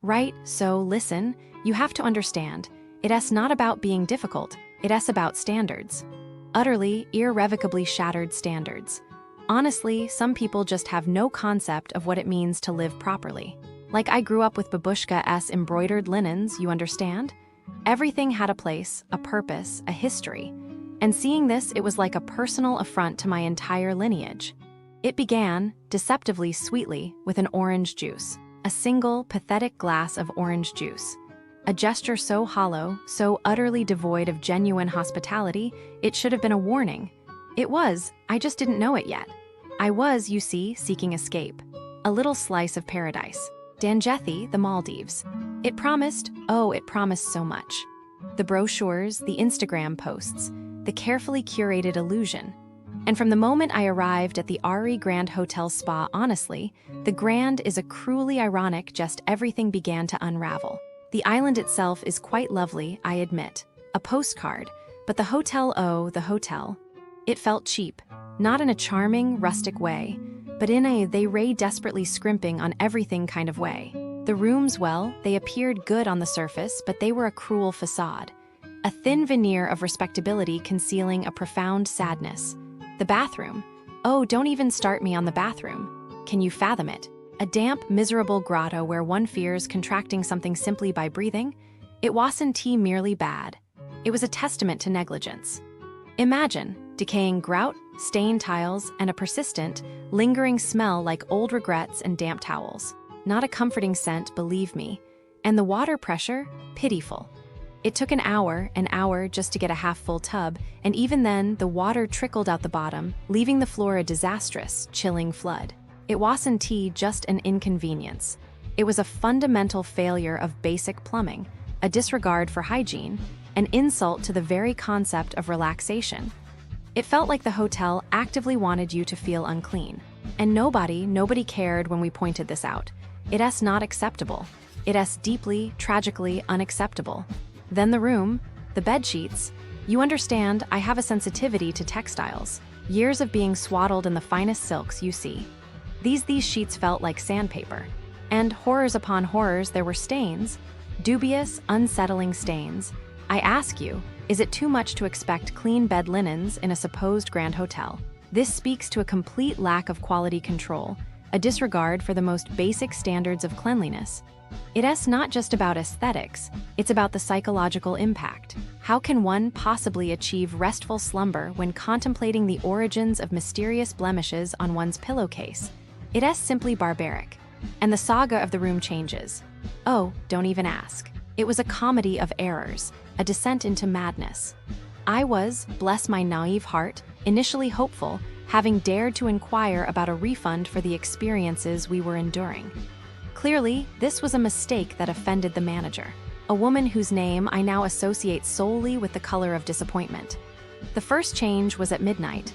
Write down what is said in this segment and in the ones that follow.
Right, so listen, you have to understand, it's not about being difficult, it's about standards. Utterly, irrevocably shattered standards. Honestly, some people just have no concept of what it means to live properly. Like I grew up with babushka-s embroidered linens, you understand? Everything had a place, a purpose, a history. And seeing this, it was like a personal affront to my entire lineage. It began, deceptively sweetly, with an orange juice. A single, pathetic glass of orange juice. A gesture so hollow, so utterly devoid of genuine hospitality, it should have been a warning. It was, I just didn't know it yet. I was, you see, seeking escape. A little slice of paradise. Dhangethi, the Maldives. It promised so much. The brochures, the Instagram posts, the carefully curated illusion. And from the moment I arrived at the Ari Grand Hotel Spa, honestly, the grand is a cruelly ironic just everything began to unravel. The island itself is quite lovely, I admit. A postcard, but the hotel, it felt cheap. Not in a charming, rustic way, but in a they desperately scrimping on everything kind of way. The rooms, well, they appeared good on the surface, but they were a cruel facade. A thin veneer of respectability concealing a profound sadness. The bathroom. Oh, don't even start me on the bathroom. Can you fathom it? A damp, miserable grotto where one fears contracting something simply by breathing? It wasn't merely bad. It was a testament to negligence. Imagine, decaying grout, stained tiles, and a persistent, lingering smell like old regrets and damp towels. Not a comforting scent, believe me. And the water pressure? Pitiful. It took an hour just to get a half-full tub, and even then, the water trickled out the bottom, leaving the floor a disastrous, chilling flood. It wasn't just an inconvenience. It was a fundamental failure of basic plumbing, a disregard for hygiene, an insult to the very concept of relaxation. It felt like the hotel actively wanted you to feel unclean. And nobody cared when we pointed this out. It's not acceptable. It's deeply, tragically unacceptable. Then the room, the bed sheets. You understand, I have a sensitivity to textiles. Years of being swaddled in the finest silks, you see. These sheets felt like sandpaper. And horrors upon horrors, there were stains. Dubious, unsettling stains. I ask you, is it too much to expect clean bed linens in a supposed grand hotel? This speaks to a complete lack of quality control, a disregard for the most basic standards of cleanliness. It's not just about aesthetics, it's about the psychological impact. How can one possibly achieve restful slumber when contemplating the origins of mysterious blemishes on one's pillowcase? It's simply barbaric. And the saga of the room changes. Oh, don't even ask. It was a comedy of errors, a descent into madness. I was, bless my naive heart, initially hopeful, having dared to inquire about a refund for the experiences we were enduring. Clearly, this was a mistake that offended the manager, a woman whose name I now associate solely with the color of disappointment. The first change was at midnight.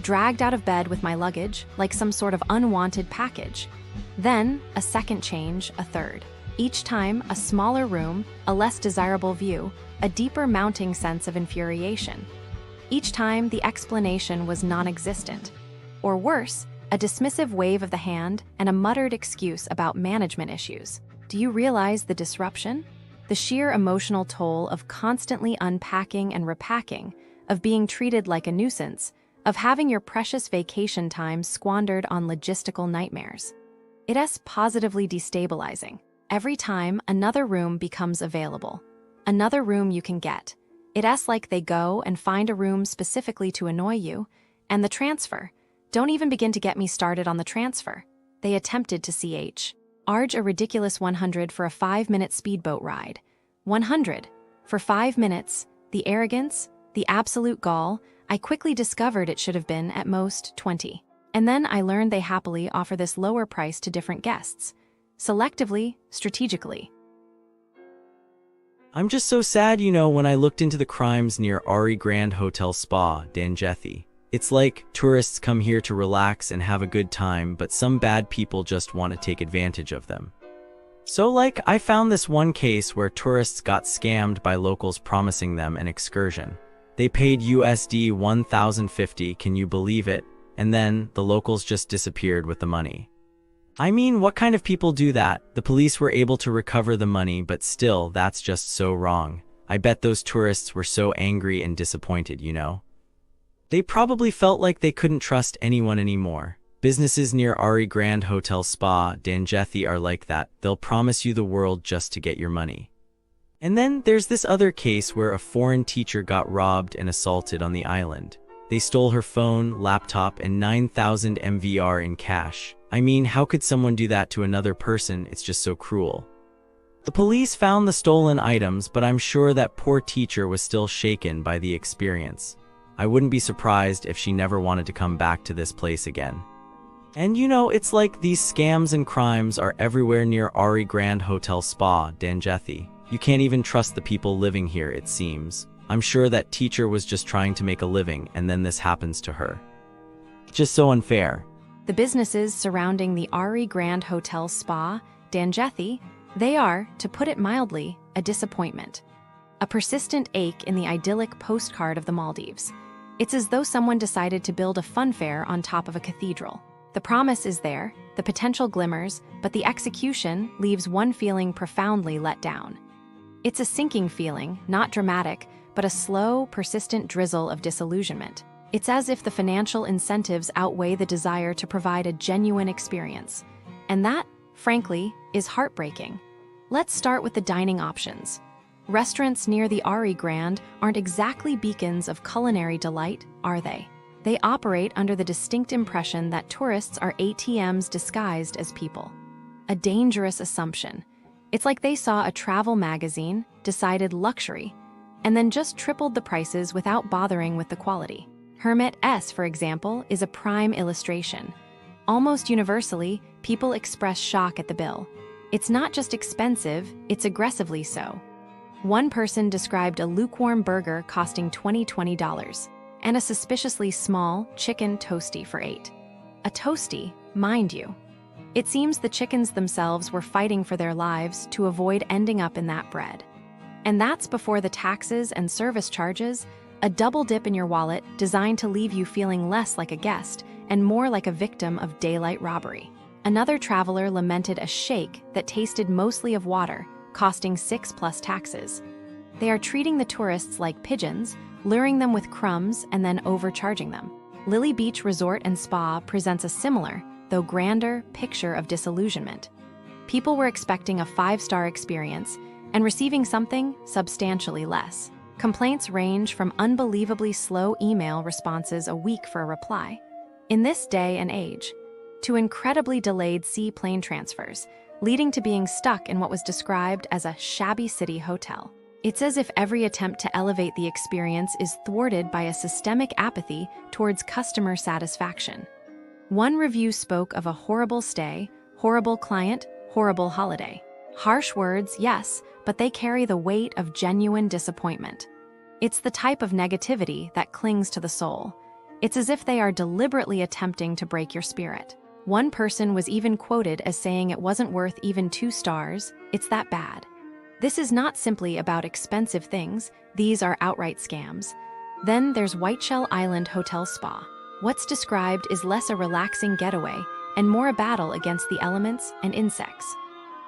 Dragged out of bed with my luggage, like some sort of unwanted package. Then, a second change, a third. Each time, a smaller room, a less desirable view, a deeper mounting sense of infuriation. Each time, the explanation was non-existent. Or worse, a dismissive wave of the hand and a muttered excuse about management issues. Do you realize the disruption? The sheer emotional toll of constantly unpacking and repacking, of being treated like a nuisance, of having your precious vacation time squandered on logistical nightmares. It's positively destabilizing. Every time another room becomes available, another room you can get. It's like they go and find a room specifically to annoy you, and the transfer. Don't even begin to get me started on the transfer. They attempted to charge a ridiculous 100 for a 5-minute speedboat ride. 100 for 5 minutes. The arrogance, the absolute gall. I quickly discovered it should have been at most 20. And then I learned they happily offer this lower price to different guests. Selectively, strategically. I'm just so sad, when I looked into the crimes near Ari Grand Hotel Spa, Dhangethi. It's like tourists come here to relax and have a good time, but some bad people just want to take advantage of them. So I found this one case where tourists got scammed by locals promising them an excursion. They paid USD 1,050, can you believe it? and then the locals just disappeared with the money. I mean, what kind of people do that? The police were able to recover the money, but still, that's just so wrong. I bet those tourists were so angry and disappointed, you know? They probably felt like they couldn't trust anyone anymore. Businesses near Ari Grand Hotel Spa, Dhangethi are like that. They'll promise you the world just to get your money. And then there's this other case where a foreign teacher got robbed and assaulted on the island. They stole her phone, laptop, and 9,000 MVR in cash. I mean, how could someone do that to another person? It's just so cruel. The police found the stolen items, but I'm sure that poor teacher was still shaken by the experience. I wouldn't be surprised if she never wanted to come back to this place again. And you know, it's like these scams and crimes are everywhere near Ari Grand Hotel Spa, Dhangethi. You can't even trust the people living here, it seems. I'm sure that teacher was just trying to make a living, and then this happens to her. Just so unfair. The businesses surrounding the Ari Grand Hotel Spa, Dhangethi, they are, to put it mildly, a disappointment. A persistent ache in the idyllic postcard of the Maldives. It's as though someone decided to build a funfair on top of a cathedral. The promise is there, the potential glimmers, but the execution leaves one feeling profoundly let down. It's a sinking feeling, not dramatic, but a slow, persistent drizzle of disillusionment. It's as if the financial incentives outweigh the desire to provide a genuine experience. And that, frankly, is heartbreaking. Let's start with the dining options. Restaurants near the Ari Grand aren't exactly beacons of culinary delight, are they? They operate under the distinct impression that tourists are ATMs disguised as people. A dangerous assumption. It's like they saw a travel magazine, decided luxury, and then just tripled the prices without bothering with the quality. Hermits, for example, is a prime illustration. Almost universally, people express shock at the bill. It's not just expensive, it's aggressively so. One person described a lukewarm burger costing $20 and a suspiciously small chicken toastie for $8. A toastie, mind you. It seems the chickens themselves were fighting for their lives to avoid ending up in that bread. And that's before the taxes and service charges, a double dip in your wallet designed to leave you feeling less like a guest and more like a victim of daylight robbery. Another traveler lamented a shake that tasted mostly of water, costing $6 plus taxes. They are treating the tourists like pigeons, luring them with crumbs and then overcharging them. Lily Beach Resort and Spa presents a similar, though grander, picture of disillusionment. People were expecting a 5-star experience and receiving something substantially less. Complaints range from unbelievably slow email responses a week for a reply, in this day and age, to incredibly delayed seaplane transfers, leading to being stuck in what was described as a shabby city hotel. It's as if every attempt to elevate the experience is thwarted by a systemic apathy towards customer satisfaction. One review spoke of a horrible stay, horrible client, horrible holiday. Harsh words, yes, but they carry the weight of genuine disappointment. It's the type of negativity that clings to the soul. It's as if they are deliberately attempting to break your spirit. One person was even quoted as saying it wasn't worth even 2 stars, it's that bad. This is not simply about expensive things, these are outright scams. Then there's Whiteshell Island Hotel Spa. What's described is less a relaxing getaway and more a battle against the elements and insects.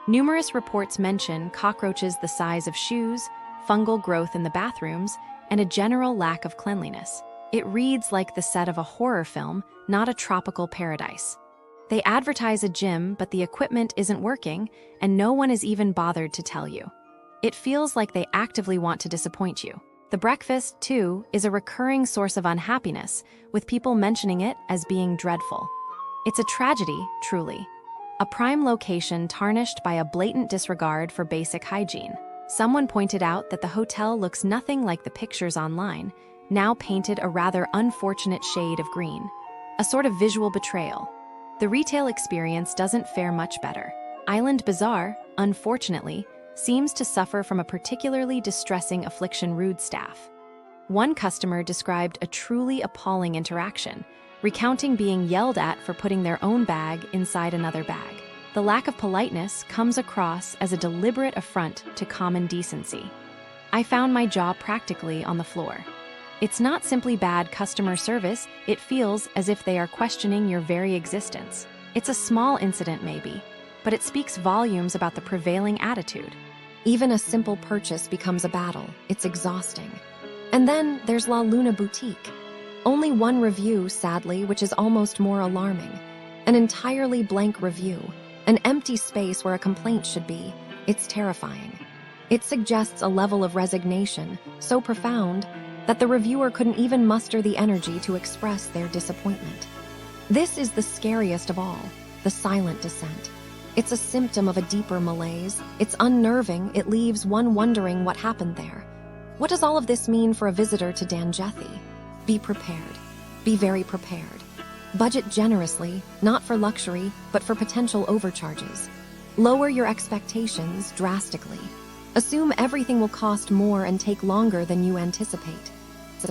Numerous reports mention cockroaches the size of shoes, fungal growth in the bathrooms, and a general lack of cleanliness. It reads like the set of a horror film, not a tropical paradise. They advertise a gym, but the equipment isn't working, and no one is even bothered to tell you. It feels like they actively want to disappoint you. The breakfast, too, is a recurring source of unhappiness, with people mentioning it as being dreadful. It's a tragedy, truly. A prime location tarnished by a blatant disregard for basic hygiene. Someone pointed out that the hotel looks nothing like the pictures online, now painted a rather unfortunate shade of green. A sort of visual betrayal. The retail experience doesn't fare much better. Island Bazaar, unfortunately, seems to suffer from a particularly distressing affliction rude staff. One customer described a truly appalling interaction, recounting being yelled at for putting their own bag inside another bag. The lack of politeness comes across as a deliberate affront to common decency. I found my jaw practically on the floor. It's not simply bad customer service, it feels as if they are questioning your very existence. It's a small incident maybe, but it speaks volumes about the prevailing attitude. Even a simple purchase becomes a battle. It's exhausting. And then there's La Luna Boutique. Only one review, sadly, which is almost more alarming. An entirely blank review. An empty space where a complaint should be. It's terrifying. It suggests a level of resignation so profound that the reviewer couldn't even muster the energy to express their disappointment. This is the scariest of all, the silent descent. It's a symptom of a deeper malaise. It's unnerving. It leaves one wondering what happened there. What does all of this mean for a visitor to Dhangethi? Be prepared. Be very prepared. Budget generously, not for luxury, but for potential overcharges. Lower your expectations drastically. Assume everything will cost more and take longer than you anticipate.